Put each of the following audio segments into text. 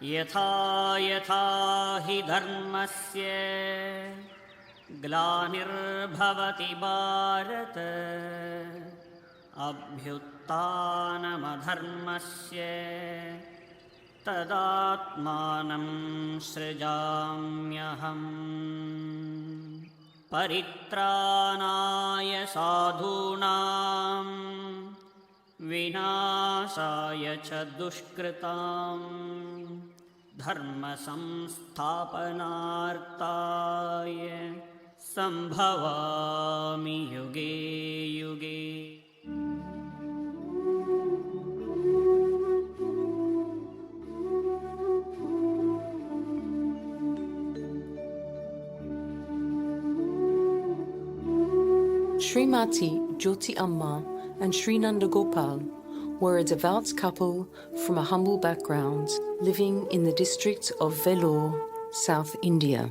यथा यथा हि धर्मस्य ग्लानिर्भवति भारत अभ्युत्थानमधर्मस्य तदात्मानं सृजाम्यहम् परित्राणाय साधूनां विनाशाय च दुष्कृताम् धर्मसंस्थापनार्थाय संभवामि युगे युगे। Srimati Jyoti Amma and Sri Nanda Gopal were a devout couple from a humble background living in the district of Vellore, South India.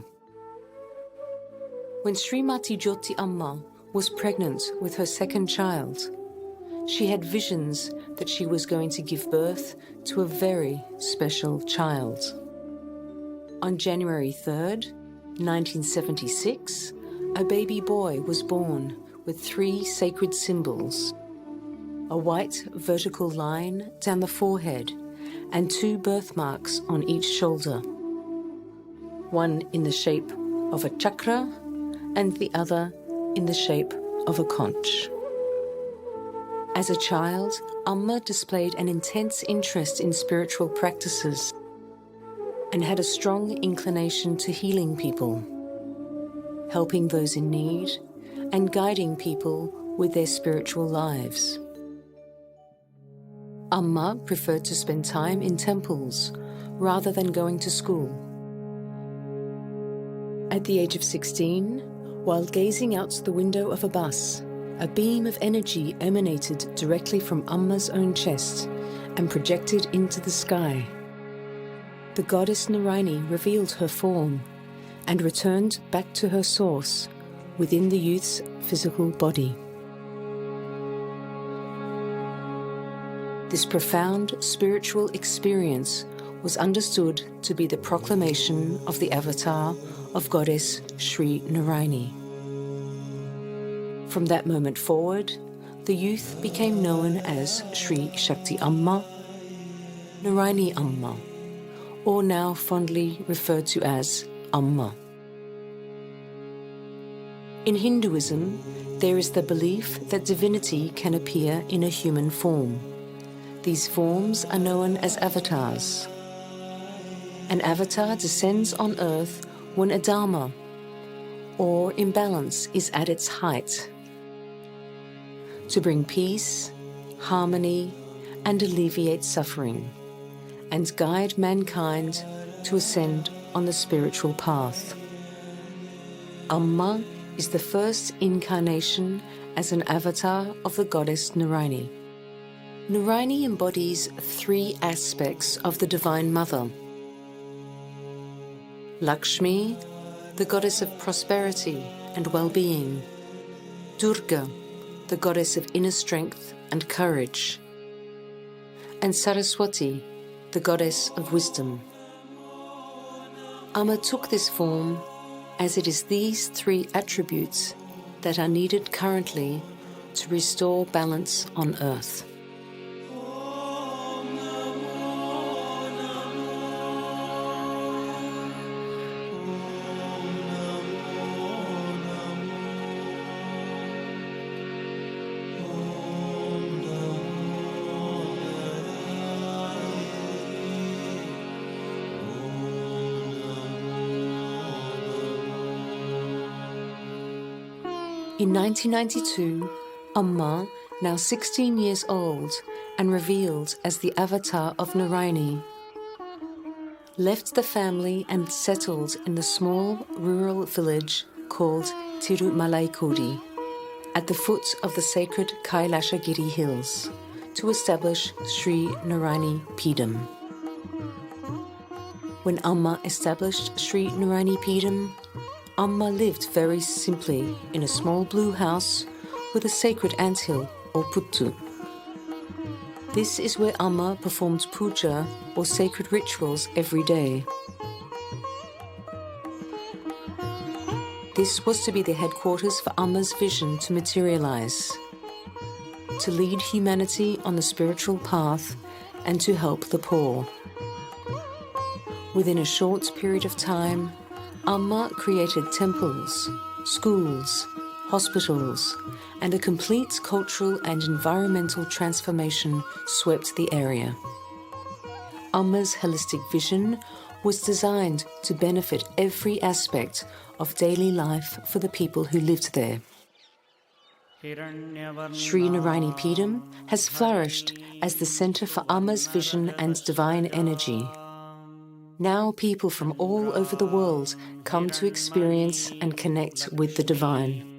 When Srimati Jyoti Amma was pregnant with her second child, she had visions that she was going to give birth to a very special child. On January 3rd, 1976, a baby boy was born with 3 sacred symbols: a white vertical line down the forehead and 2 birthmarks on each shoulder, one in the shape of a chakra and the other in the shape of a conch. As a child, Amma displayed an intense interest in spiritual practices and had a strong inclination to healing people, helping those in need, and guiding people with their spiritual lives. Amma preferred to spend time in temples rather than going to school. At the age of 16, while gazing out the window of a bus, a beam of energy emanated directly from Amma's own chest and projected into the sky. The goddess Narayani revealed her form and returned back to her source within the youth's physical body. This profound spiritual experience was understood to be the proclamation of the avatar of goddess Sri Narayani. From that moment forward, the youth became known as Sri Shakti Amma, Narayani Amma, or now fondly referred to as Amma. In Hinduism, there is the belief that divinity can appear in a human form. These forms are known as avatars. An avatar descends on earth when a dharma or imbalance is at its height, to bring peace, harmony, and alleviate suffering, and guide mankind to ascend on the spiritual path. Amma is the first incarnation as an avatar of the goddess Narayani. Narayani embodies 3 aspects of the Divine Mother: Lakshmi, the goddess of prosperity and well-being; Durga, the goddess of inner strength and courage; and Saraswati, the goddess of wisdom. Amma took this form as it is these 3 attributes that are needed currently to restore balance on earth. In 1992, Amma, now 16 years old and revealed as the avatar of Narayani, left the family and settled in the small rural village called Tirumalaikodi at the foot of the sacred Kailashi Hills to establish Sri Narayani Peedam. When Amma established Sri Narayani Peedam, Amma lived very simply in a small blue house with a sacred anthill or puttu. This is where Amma performed puja or sacred rituals every day. This was to be the headquarters for Amma's vision to materialize, to lead humanity on the spiritual path and to help the poor. Within a short period of time, Amma created temples, schools, hospitals, and a complete cultural and environmental transformation swept the area. Amma's holistic vision was designed to benefit every aspect of daily life for the people who lived there. Sri Narayani Peedam has flourished as the center for Amma's vision and divine energy. Now people from all over the world come to experience and connect with the divine.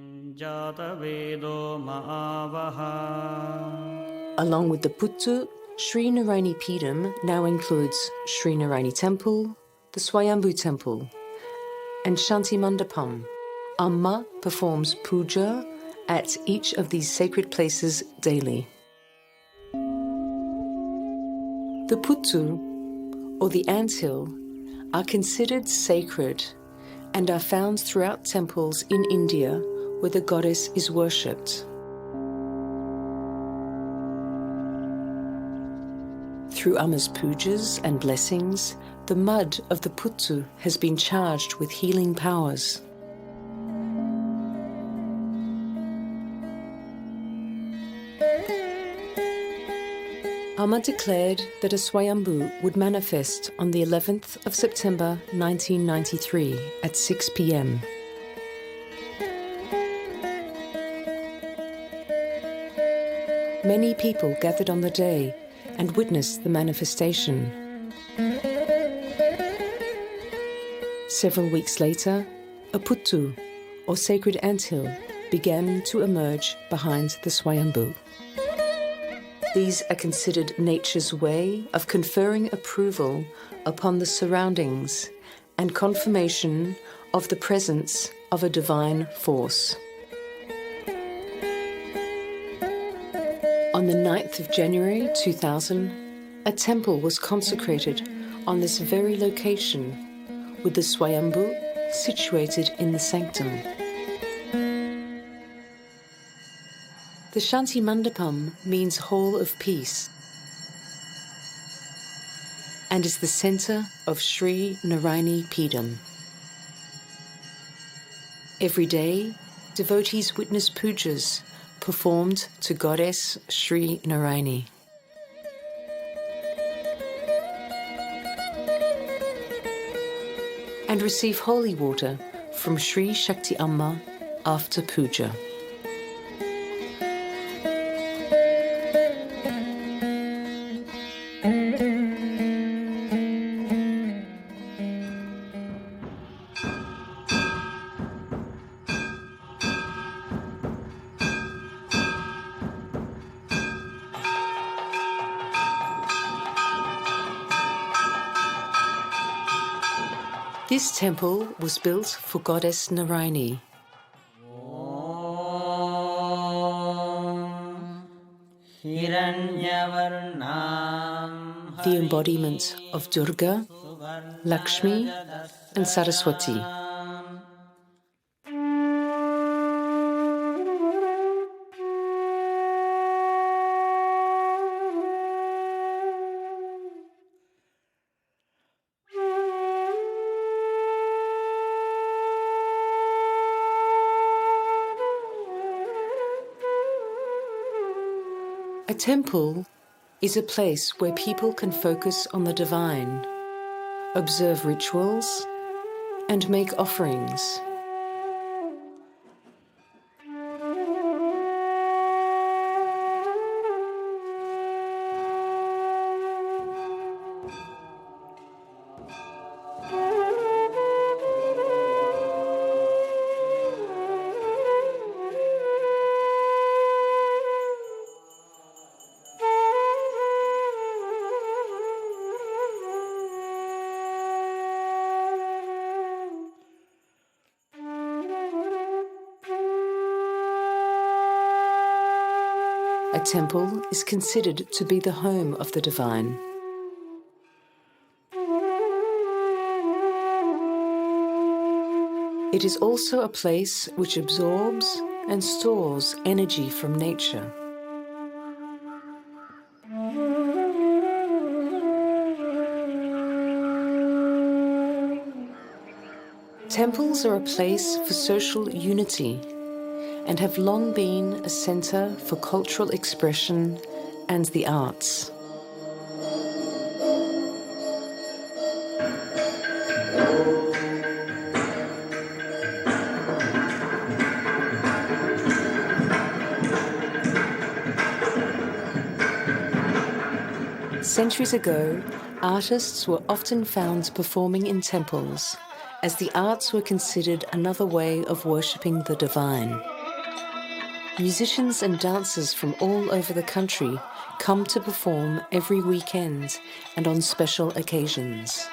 Along with the Puttu, Sri Narayani Peedam now includes Sri Narayani Temple, the Swayambhu Temple, and Shanti Mandapam. Amma performs puja at each of these sacred places daily. The Puttu, or the anthill, are considered sacred and are found throughout temples in India where the goddess is worshipped. Through Amma's pujas and blessings, the mud of the Puttu has been charged with healing powers. Amma declared that a Swayambhu would manifest on the 11th of September 1993 at 6 p.m. Many people gathered on the day and witnessed the manifestation. Several weeks later, a Puttu, or sacred anthill, began to emerge behind the Swayambhu. These are considered nature's way of conferring approval upon the surroundings and confirmation of the presence of a divine force. On the 9th of January 2000, a temple was consecrated on this very location, with the Swayambhu situated in the sanctum. The Shanti Mandapam means Hall of Peace and is the centre of Sri Narayani Peedam. Every day, devotees witness pujas performed to Goddess Sri Narayani. And receive holy water from Sri Shakti Amma after puja. This temple was built for Goddess Narayani. The embodiment of Durga, Lakshmi, and Saraswati. A temple is a place where people can focus on the divine, observe rituals, and make offerings. A temple is considered to be the home of the divine. It is also a place which absorbs and stores energy from nature. Temples are a place for social unity and have long been a center for cultural expression and the arts. Centuries ago, artists were often found performing in temples, as the arts were considered another way of worshipping the divine. Musicians and dancers from all over the country come to perform every weekend and on special occasions.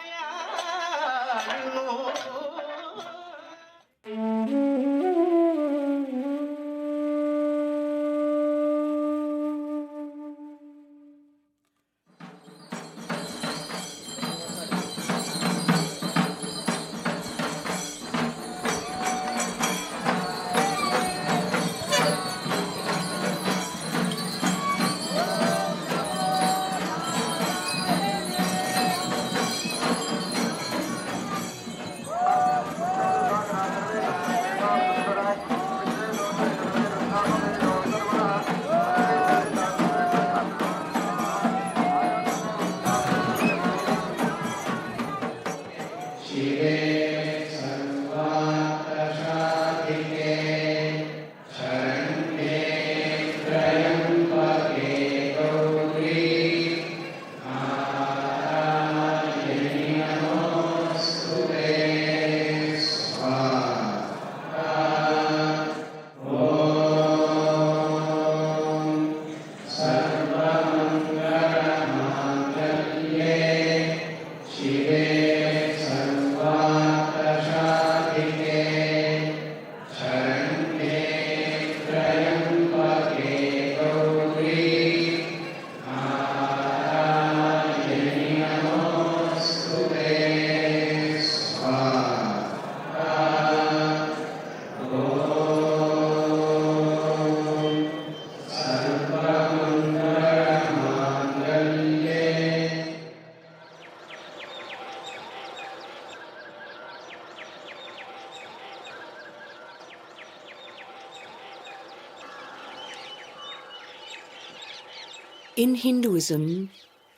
In Hinduism,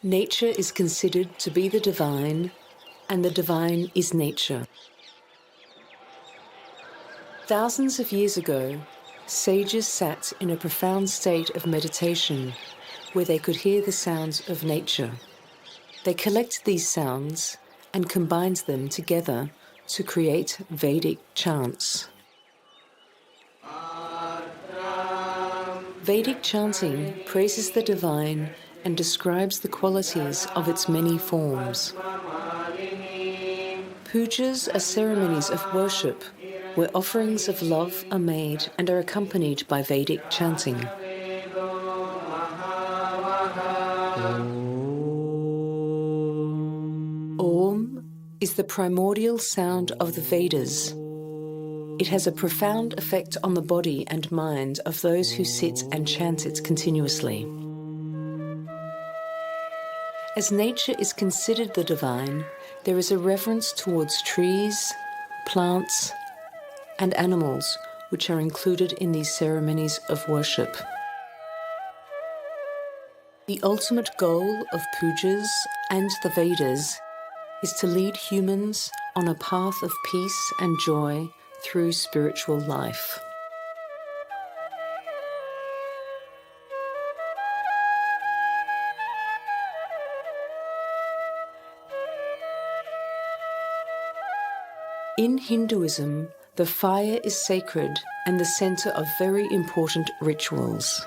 nature is considered to be the divine, and the divine is nature. Thousands of years ago, sages sat in a profound state of meditation where they could hear the sounds of nature. They collected these sounds and combined them together to create Vedic chants. Vedic chanting praises the divine and describes the qualities of its many forms. Pujas are ceremonies of worship where offerings of love are made and are accompanied by Vedic chanting. Om is the primordial sound of the Vedas. It has a profound effect on the body and mind of those who sit and chant it continuously. As nature is considered the divine, there is a reverence towards trees, plants, and animals which are included in these ceremonies of worship. The ultimate goal of pujas and the Vedas is to lead humans on a path of peace and joy through spiritual life. In Hinduism, the fire is sacred and the center of very important rituals.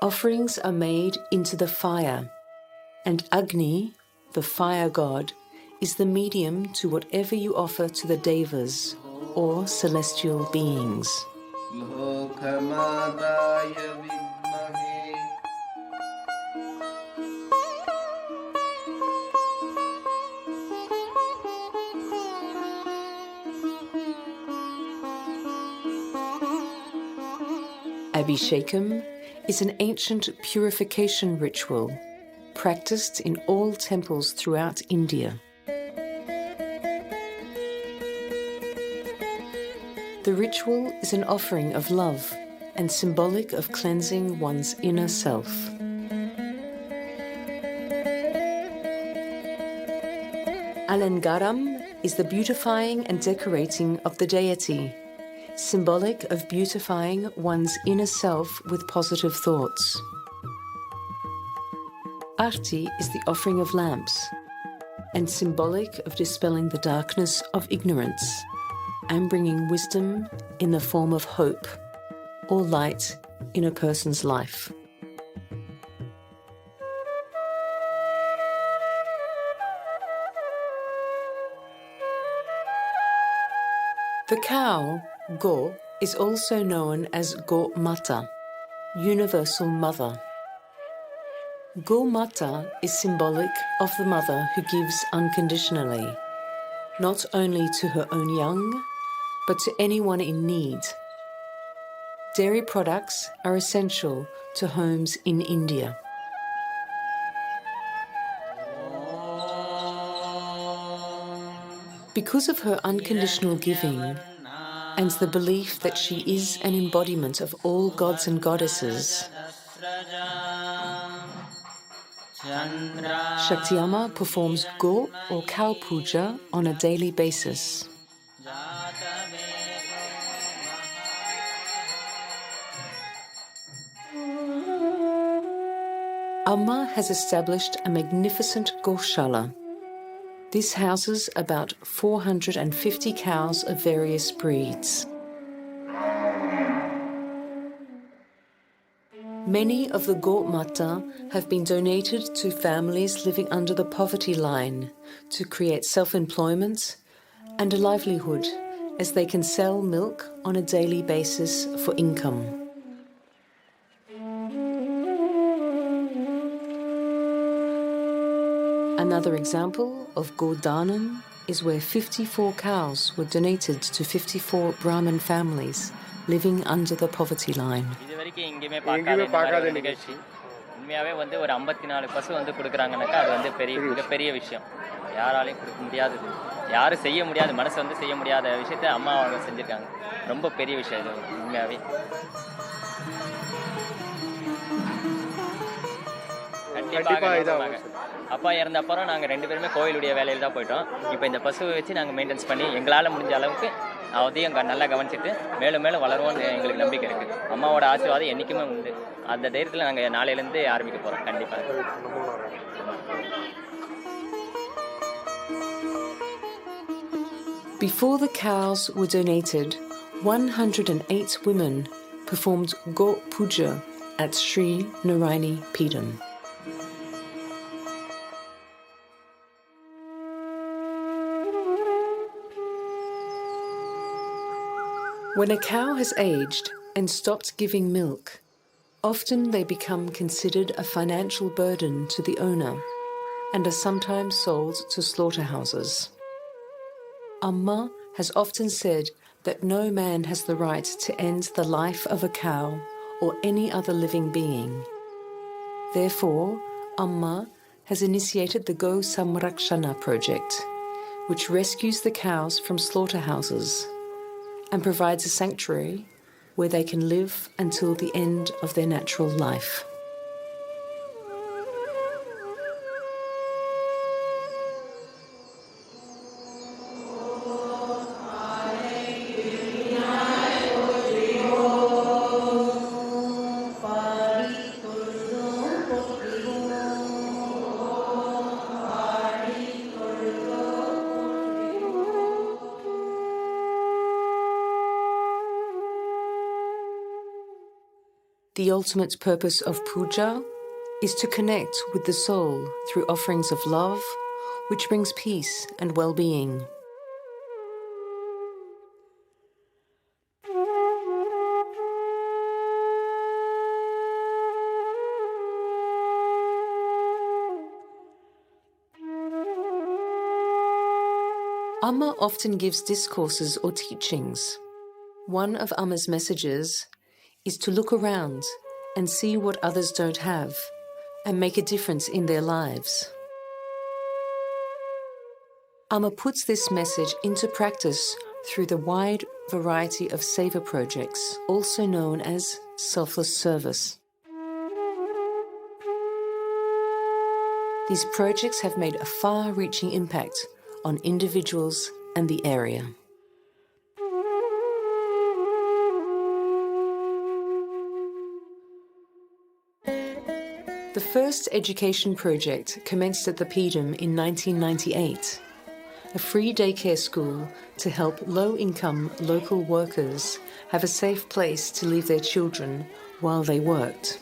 Offerings are made into the fire, and Agni, the fire god, is the medium to whatever you offer to the devas, or celestial beings. Abhishekam is an ancient purification ritual practiced in all temples throughout India. The ritual is an offering of love and symbolic of cleansing one's inner self. Alangaram is the beautifying and decorating of the deity, symbolic of beautifying one's inner self with positive thoughts. Arti is the offering of lamps, and symbolic of dispelling the darkness of ignorance and bringing wisdom in the form of hope or light in a person's life. The cow, Go, is also known as Go Mata, Universal Mother. Go Mata is symbolic of the mother who gives unconditionally, not only to her own young, but to anyone in need. Dairy products are essential to homes in India. Because of her unconditional giving and the belief that she is an embodiment of all gods and goddesses, Shakti Amma performs Go or cow puja on a daily basis. Amma has established a magnificent Goshala. This houses about 450 cows of various breeds. Many of the Go Mata have been donated to families living under the poverty line to create self-employment and a livelihood, as they can sell milk on a daily basis for income. Another example of Godanam is where 54 cows were donated to 54 Brahmin families living under the poverty line. உண்மையாவே வந்து ஒரு 54 பசு வந்து கொடுக்குறாங்கனாக்கா அது வந்து மிகப்பெரிய விஷயம். யாராலையும் கொடுக்க முடியாதது, யாரும் செய்ய முடியாத, மனசு வந்து செய்ய முடியாத விஷயத்தை அம்மா அவங்க செஞ்சுருக்காங்க. ரொம்ப பெரிய விஷயம் இது உண்மையாவே. கண்டிப்பாக அப்பா இறந்த அப்புறம் நாங்கள் 2 பேருமே கோயிலுடைய வேலையில் தான் போயிட்டோம். இப்போ இந்த பசுவை வச்சு நாங்கள் மெயின்டெனன்ஸ் பண்ணி எங்களால் முடிஞ்ச அளவுக்கு அதையும் நல்லா கவனிச்சுட்டு மேலும் மேலும் வளருவோம்னு எங்களுக்கு நம்பிக்கை இருக்குது. அம்மாவோட ஆசீர்வாதம் என்றைக்குமே உண்டு. அந்த தைரியத்தில் நாங்கள் நாளையிலேருந்து ஆரம்பிக்க போகிறோம் கண்டிப்பாக. Before the cows were donated, 108 women performed Go Puja at Sri Narayani Peedam. When a cow has aged and stopped giving milk, often they become considered a financial burden to the owner and are sometimes sold to slaughterhouses. Amma has often said that no man has the right to end the life of a cow or any other living being. Therefore, Amma has initiated the Go Samrakshana project, which rescues the cows from slaughterhouses and provides a sanctuary where they can live until the end of their natural life. The ultimate purpose of Puja is to connect with the soul through offerings of love, which brings peace and well-being. Amma often gives discourses or teachings. One of Amma's messages is to look around and see what others don't have and make a difference in their lives. Amma puts this message into practice through the wide variety of seva projects, also known as selfless service. These projects have made a far-reaching impact on individuals and the area. The first education project commenced at the Pedum in 1998, a free daycare school to help low-income local workers have a safe place to leave their children while they worked.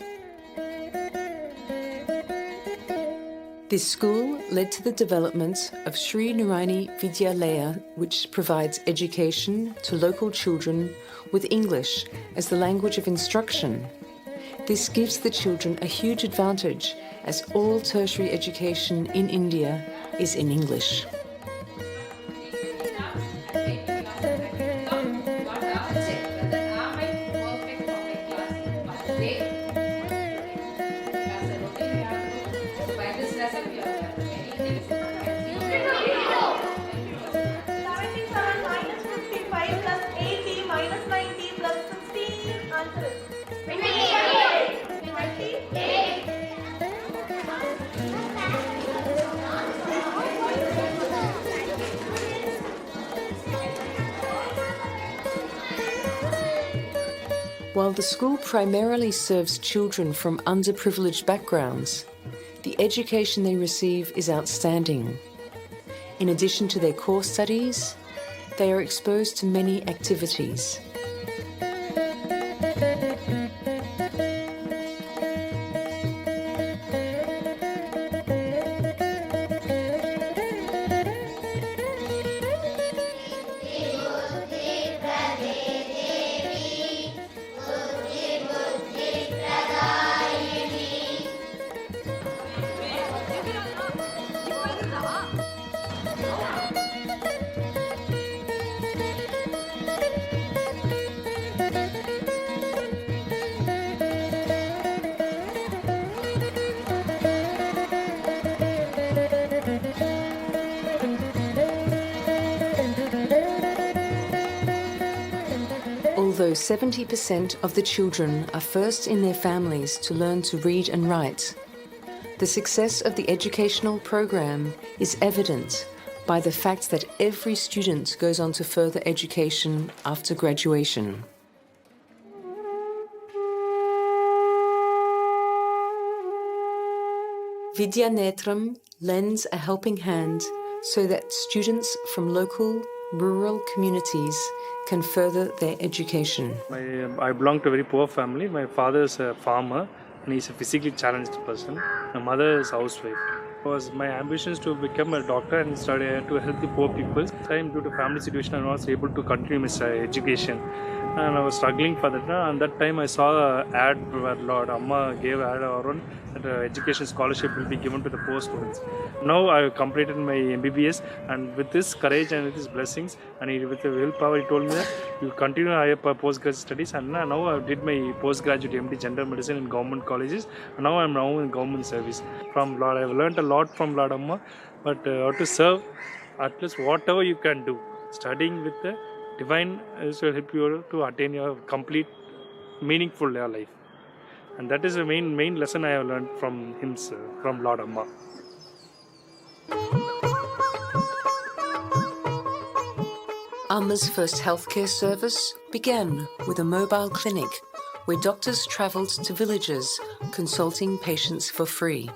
This school led to the development of Sri Narayani Vidyalaya, which provides education to local children with English as the language of instruction. This gives the children a huge advantage as all tertiary education in India is in English. While the school primarily serves children from underprivileged backgrounds, the education they receive is outstanding. In addition to their core studies, they are exposed to many activities. Although 70% of the children are first in their families to learn to read and write, the success of the educational program is evident by the fact that every student goes on to further education after graduation. Vidyanetram lends a helping hand so that students from local, rural communities can further their education. I belong to a very poor family. My father is a farmer and he's a physically challenged person. My mother is a housewife. It was my ambition is to become a doctor and study to help the poor people. Due to family situation, I was able to continue my education. And I was struggling for that. And that time I saw an ad where Lord Amma gave ad around that education scholarship will be given to the poor students. Now I have completed my MBBS, and with this courage and with his blessings and with the willpower, he told me that you continue higher postgraduate studies. And now I did my postgraduate MD General Medicine in government colleges. And now I am in government service. From Lord, I have learned a lot from Lord Amma, but how to serve at least whatever you can do. Studying with the divine will help you to attain your complete meaningful life, and that is the main lesson I have learned from him, from Lord Amma. Amma's first healthcare service began with a mobile clinic where doctors travelled to villages consulting patients for free.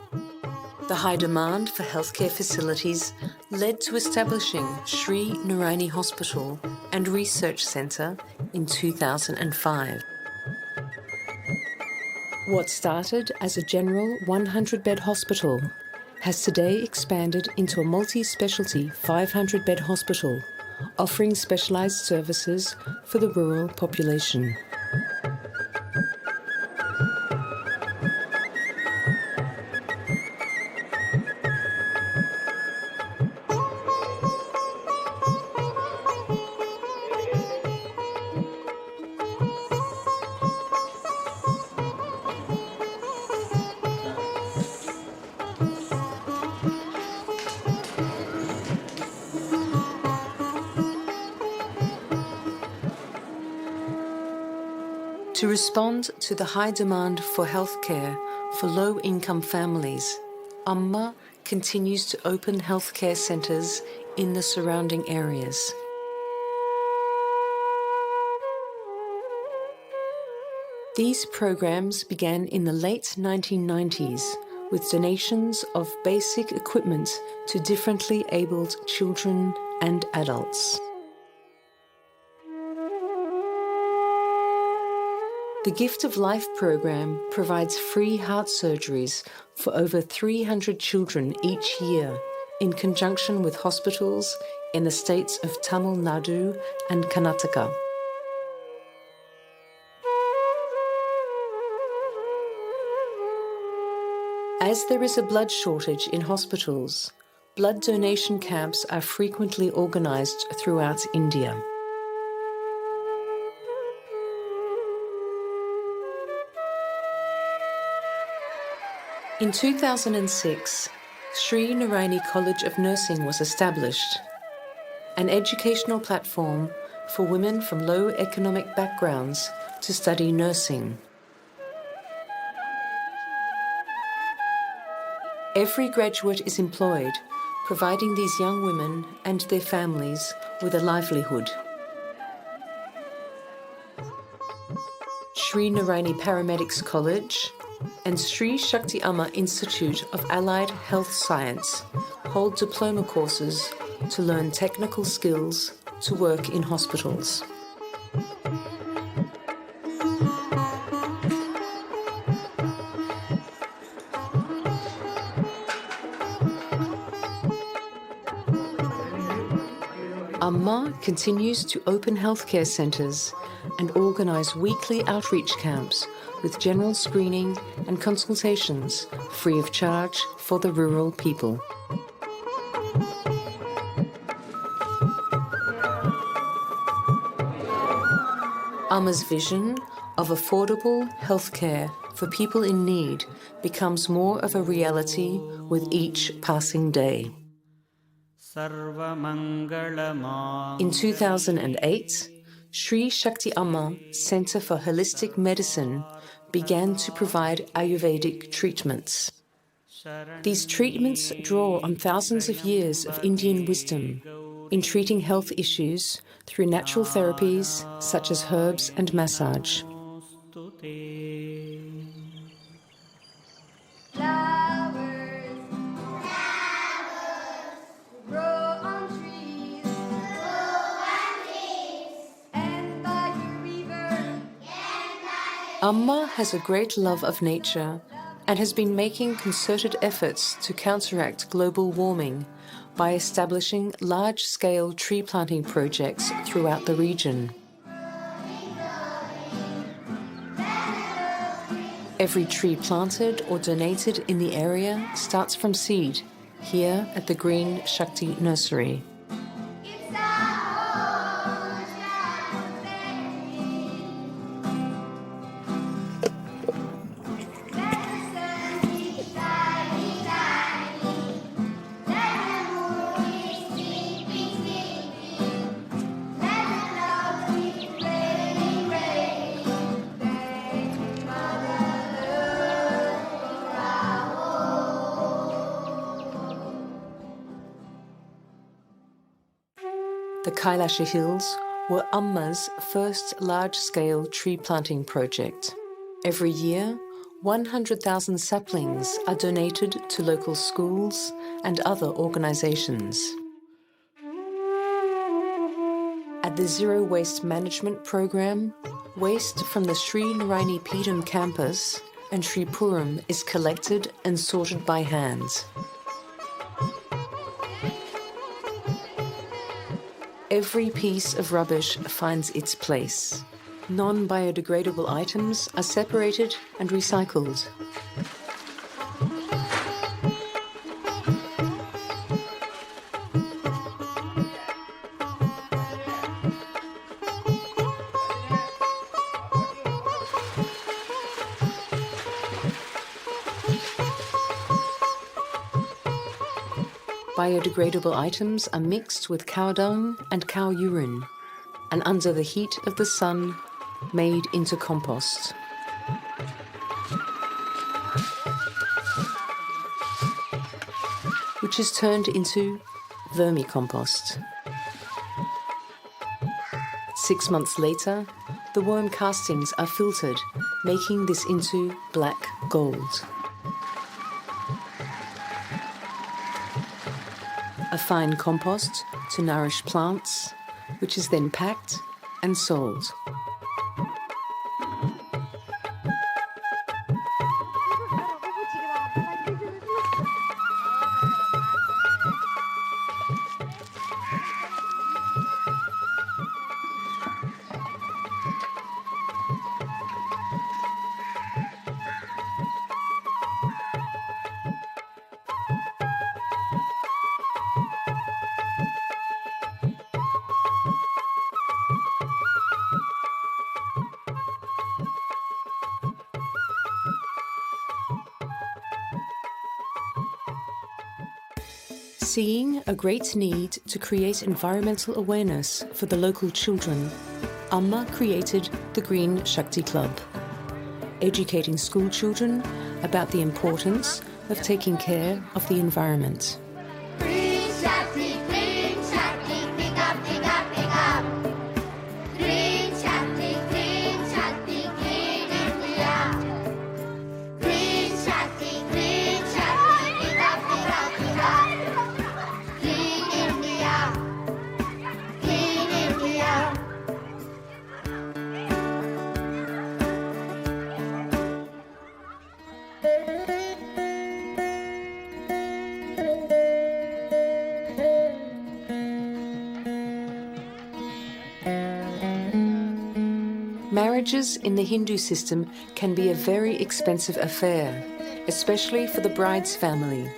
The high demand for healthcare facilities led to establishing Sri Narayani Hospital and Research Centre in 2005. What started as a general 100-bed hospital has today expanded into a multi-specialty 500-bed hospital, offering specialised services for the rural population. To respond to the high demand for healthcare for low-income families, Amma continues to open healthcare centres in the surrounding areas. These programs began in the late 1990s with donations of basic equipment to differently abled children and adults. The Gift of Life program provides free heart surgeries for over 300 children each year in conjunction with hospitals in the states of Tamil Nadu and Karnataka. As there is a blood shortage in hospitals, blood donation camps are frequently organised throughout India. In 2006, Sri Naraini College of Nursing was established, an educational platform for women from low economic backgrounds to study nursing. Every graduate is employed, providing these young women and their families with a livelihood. Sri Naraini Paramedics College and Sri Shakti Amma Institute of Allied Health Science hold diploma courses to learn technical skills to work in hospitals. Amma continues to open healthcare centres and organise weekly outreach camps with general screening and consultations free of charge for the rural people. Amma's vision of affordable healthcare for people in need becomes more of a reality with each passing day. In 2008, Sri Shakti Amma Centre for Holistic Medicine began to provide Ayurvedic treatments. These treatments draw on thousands of years of Indian wisdom in treating health issues through natural therapies such as herbs and massage. Amma has a great love of nature and has been making concerted efforts to counteract global warming by establishing large-scale tree planting projects throughout the region. Every tree planted or donated in the area starts from seed, here at the Green Shakti Nursery. The Kailashi Hills were Amma's first large-scale tree planting project. Every year, 100,000 saplings are donated to local schools and other organisations. At the Zero Waste Management Programme, waste from the Sri Naraini Peetham campus and Shripuram is collected and sorted by hand. Every piece of rubbish finds its place. Non-biodegradable items are separated and recycled. Biodegradable items are mixed with cow dung and cow urine, and under the heat of the sun, made into compost. Which is turned into vermicompost. 6 months later, the worm castings are filtered, making this into black gold. A fine compost to nourish plants, which is then packed and sold. Seeing a great need to create environmental awareness for the local children, Amma created the Green Shakti Club, educating school children about the importance of taking care of the environment. Green Shakti, pick up, pick up, pick up. Green Shakti, clean India. Green Shakti, pick up, pick up, pick up. Clean India, clean India. Marriages in the Hindu system can be a very expensive affair, especially for the bride's family.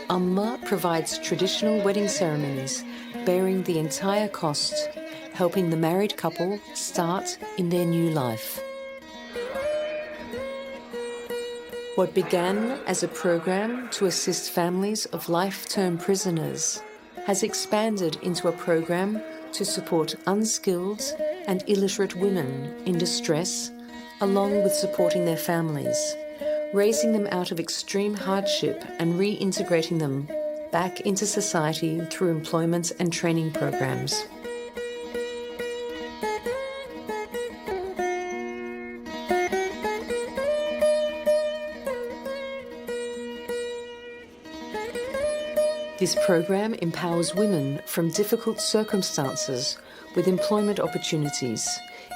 Amma provides traditional wedding ceremonies, bearing the entire cost, helping the married couple start in their new life. What began as a program to assist families of life-term prisoners has expanded into a program to support unskilled and illiterate women in distress, along with supporting their families, raising them out of extreme hardship and reintegrating them back into society through employment and training programs. This program empowers women from difficult circumstances with employment opportunities,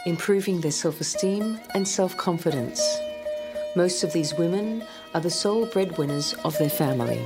improving their self-esteem and self-confidence. Most of these women are the sole breadwinners of their family.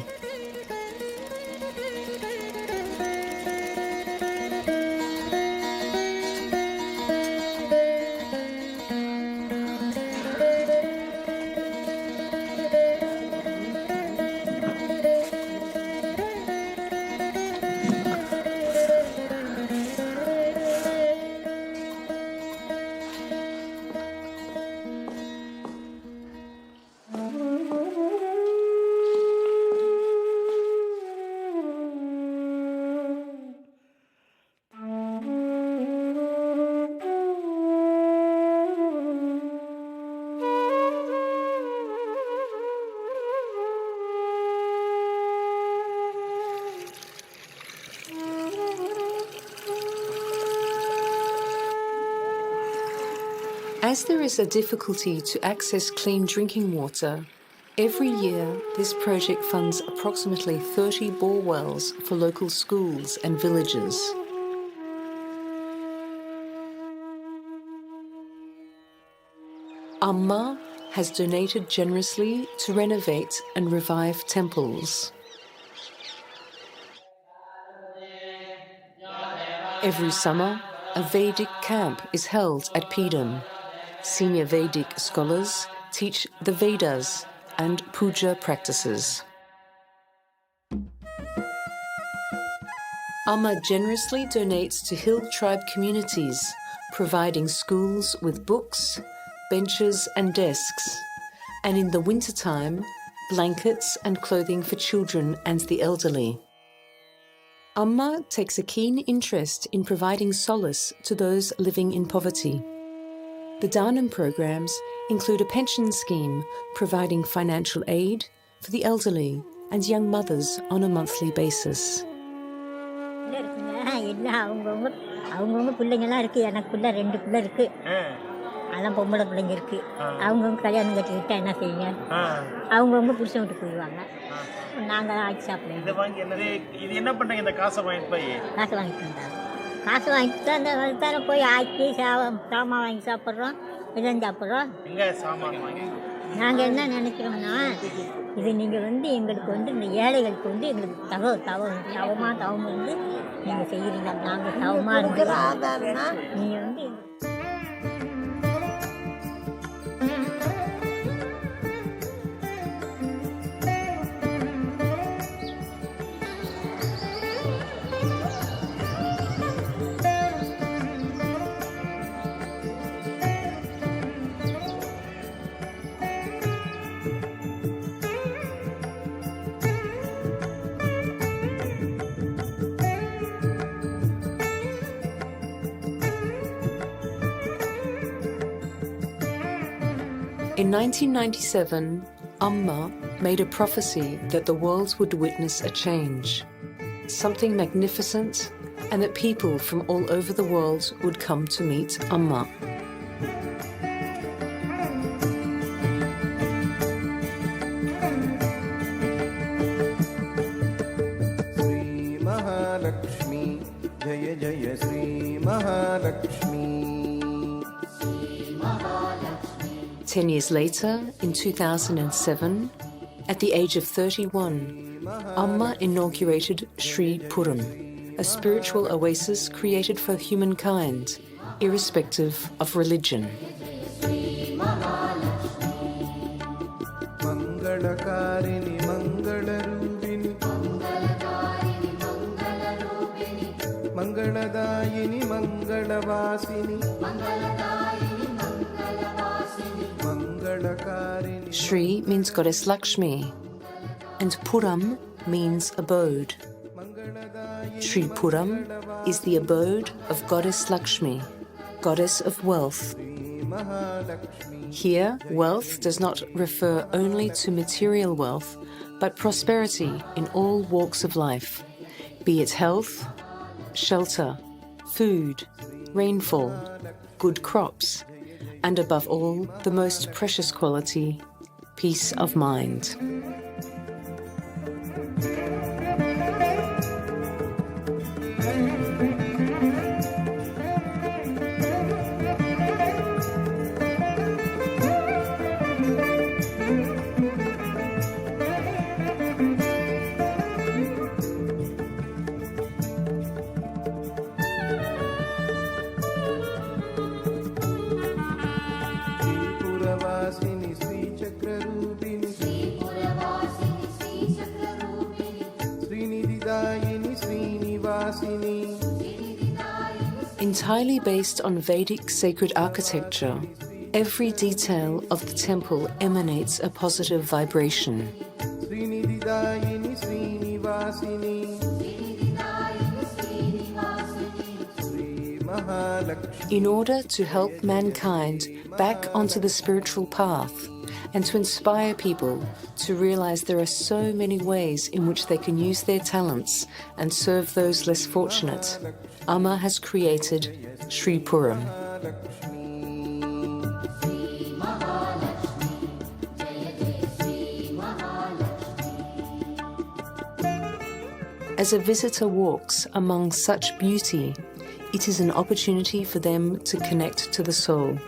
As there is a difficulty to access clean drinking water, every year this project funds approximately 30 bore wells for local schools and villages. Amma has donated generously to renovate and revive temples. Every summer, a Vedic camp is held at Pedam. Senior Vedic scholars teach the Vedas and Puja practices. Amma generously donates to hill tribe communities, providing schools with books, benches and desks, and in the wintertime, blankets and clothing for children and the elderly. Amma takes a keen interest in providing solace to those living in poverty. The Dhanam programs include a pension scheme providing financial aid for the elderly and young mothers on a monthly basis. அவங்கவுங்க பிள்ளைங்கெல்லாம் இருக்குது. எனக்கு பிள்ளை 2 பிள்ளை இருக்குது. அதெல்லாம் பொம்பளை பிள்ளைங்க இருக்குது. அவங்கவுங்க கல்யாணம் கட்டிக்கிட்டா என்ன செய்யுங்க, அவங்கவுங்க புருஷன் விட்டு போயிடுவாங்க. நாங்கள் ஆக்கி சாப்பிடுவோம். இது என்ன பண்ணுறீங்க? இந்த காசை வாங்கிட்டு போய் காசு வாங்கிட்டு வந்தாங்க. காசு வாங்கிட்டு தான் இந்த தானே போய் ஆக்கி சாமான் வாங்கி சாப்பிட்றோம், இதெல்லாம் சாப்பிட்றோம். எங்கே சாமான் வாங்கி நாங்கள் என்ன நினைக்கிறோம்னா, இது நீங்கள் எங்களுக்கு இந்த ஏழைகளுக்கு எங்களுக்கு தவம் இருந்து நீங்கள் செய்கிறீங்க. நாங்கள் தவமாக இருக்கிறோம். நீங்கள் In 1997, Amma made a prophecy that the world would witness a change, something magnificent, and that people from all over the world would come to meet Amma. Sri Mahalakshmi, Jaya Jaya Sri Mahalakshmi. 10 years later, in 2007, at the age of 31, Amma inaugurated Sri Puram, a spiritual oasis created for humankind, irrespective of religion. Mangalakarini Mangalarubini Mangaladayini Mangalavasini Shri means Goddess Lakshmi, and Puram means abode. Sri Puram is the abode of Goddess Lakshmi, Goddess of wealth. Here, wealth does not refer only to material wealth, but prosperity in all walks of life, be it health, shelter, food, rainfall, good crops, and above all, the most precious quality, peace of mind. Entirely based on Vedic sacred architecture, every detail of the temple emanates a positive vibration. In order to help mankind back onto the spiritual path and to inspire people to realize there are so many ways in which they can use their talents and serve those less fortunate, Amma has created Sri Puram. As a visitor walks among such beauty, it is an opportunity for them to connect to the soul.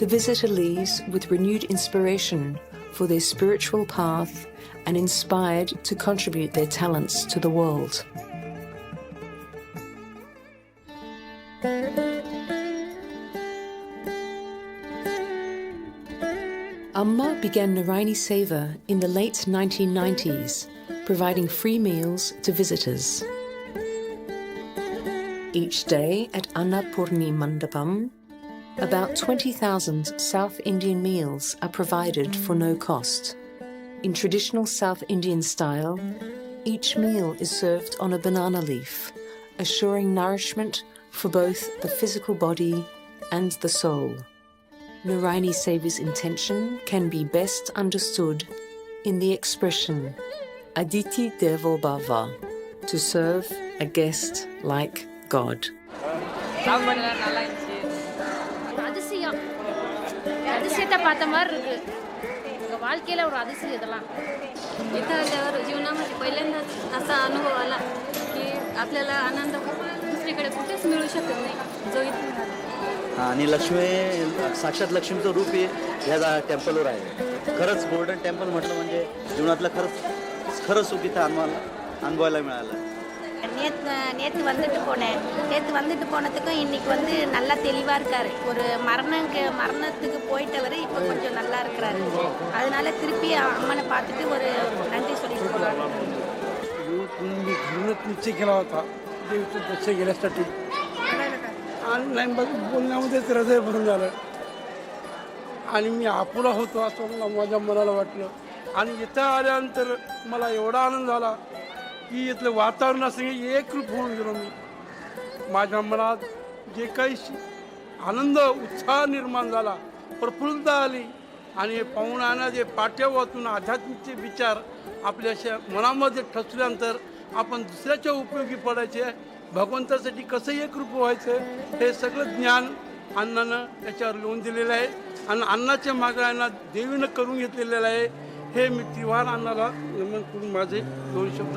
The visitor leaves with renewed inspiration for their spiritual path and inspired to contribute their talents to the world. Amma began Narayani Seva in the late 1990s, providing free meals to visitors. Each day at Annapurni Mandapam, about 20,000 South Indian meals are provided for no cost. In traditional South Indian style, each meal is served on a banana leaf, assuring nourishment for both the physical body and the soul. Narayani Seva's intention can be best understood in the expression Aditi Devo Bhava, to serve a guest like God. அதிசயத்தை பார்த்த மாதிரி இருக்கு எங்கள் வாழ்க்கையில் ஒரு அதிசயம் இதெல்லாம் इथं आल्यावर जीवनामध्ये पहिल्यांदाच असा अनुभव आला की आपल्याला आनंद दुसरीकडे कुठेच मिळू शकत नाही जो इथे मिळाला. आणि लक्ष्मी साक्षात लक्ष्मीचं रूप हे ह्या टेम्पलवर आहे. खरंच गोल्डन टेम्पल म्हटलं म्हणजे जीवनातलं खरं सुख इथं अनुभवायला मिळालं. நேற்று வந்துட்டு போனதுக்கும் இன்னைக்கு வந்து நல்லா தெளிவாக இருக்காரு. ஒரு மரணத்துக்கு போயிட்டவர் இப்போ கொஞ்சம் நல்லா இருக்கிறாரு. அதனால திருப்பி அம்மனை பார்த்துட்டு ஒரு நன்றி சொல்லிட்டு போகிறாங்க. मी घरूनच निश्चय केला होता देवीचं दर्शन घेण्यासाठी आणि नाही बोलण्यामध्येच हृदय भरून झालं आणि मी आपुला होतो असं मला माझ्या मनाला वाटलं. आणि इथं आल्यानंतर मला एवढा आनंद झाला की इथलं वातावरण असं एकरूप होऊन गेलो. मी माझ्या मनात जे काही आनंद उत्साह निर्माण झाला, प्रफुल्लता आली आणि हे पाहुण्यांना जे पाठ्या वाचून आध्यात्मिकचे विचार आपल्या मनामध्ये ठसल्यानंतर आपण दुसऱ्याच्या उपयोगी पडायचे, भगवंतासाठी कसं एकरूप व्हायचं हे सगळं ज्ञान अण्णानं त्याच्यावर लिहून दिलेलं आहे आणि अण्णाच्या मागण्यांना देवीनं करून घेतलेलं आहे. हे मी तिवार अण्णाला नमन करून माझे 2 शब्द